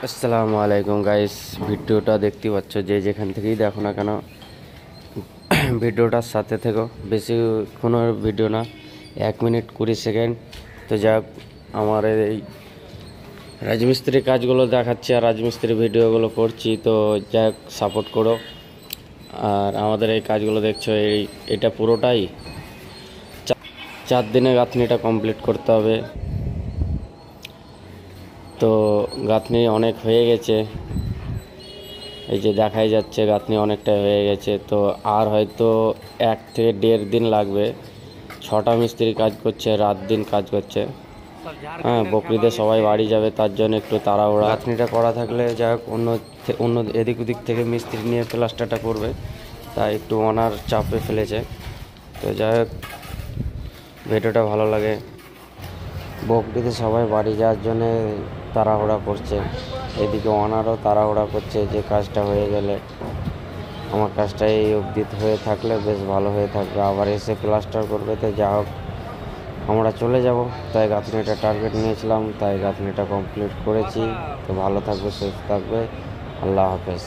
আসসালামু আলাইকুম গাইস, ভিডিওটা দেখতে পাচ্ছ যে যেখান থেকেই দেখো না কেন ভিডিওটার সাথে থেকো। বেশি কোনো ভিডিও না, 1 মিনিট 20 সেকেন্ড। তো যাক, আমার এই রাজমিস্ত্রি কাজগুলো দেখাচ্ছি আর রাজমিস্ত্রি ভিডিওগুলো করছি, তো যাক সাপোর্ট করো। আর আমাদের এই কাজগুলো দেখছো, এটা পুরোটাই 4 দিনে গাঁথনিটা কমপ্লিট করতে হবে। তো গাঁথনি অনেক হয়ে গেছে, এই যে দেখাই যাচ্ছে গাঁথনি অনেকটাই হয়ে গেছে। তো আর হয়তো 1 থেকে 1.5 দিন লাগবে। 6টা মিস্ত্রি কাজ করছে, রাত দিন কাজ করছে। হ্যাঁ, বকরিদের সবাই বাড়ি যাবে, তার জন্য একটু তাড়াহুড়া। গাঁথনিটা করা থাকলে যাই হোক, অন্য এদিক ওদিক থেকে মিস্ত্রি নিয়ে প্লাস্টারটা করবে, তাই একটু অনার চাপে ফেলেছে। তো যাই হোক, ভিডিওটা ভালো লাগে। বকরিদের সবাই বাড়ি যাওয়ার জন্যে তাড়াহুড়া করছে, এদিকে অনারও তাড়াহুড়া করছে যে কাজটা হয়ে গেলে আমার কাজটা এই অবধি হয়ে থাকলে বেশ ভালো হয়ে থাকবে, আবার এসে প্লাস্টার করবে। তো যা হোক, আমরা চলে যাব, তাই গাঁথনিটা টার্গেট নিয়েছিলাম, তাই গাঁথনিটা কমপ্লিট করেছি। তো ভালো থাকবে, সুস্থ থাকবে, আল্লাহ হাফেজ।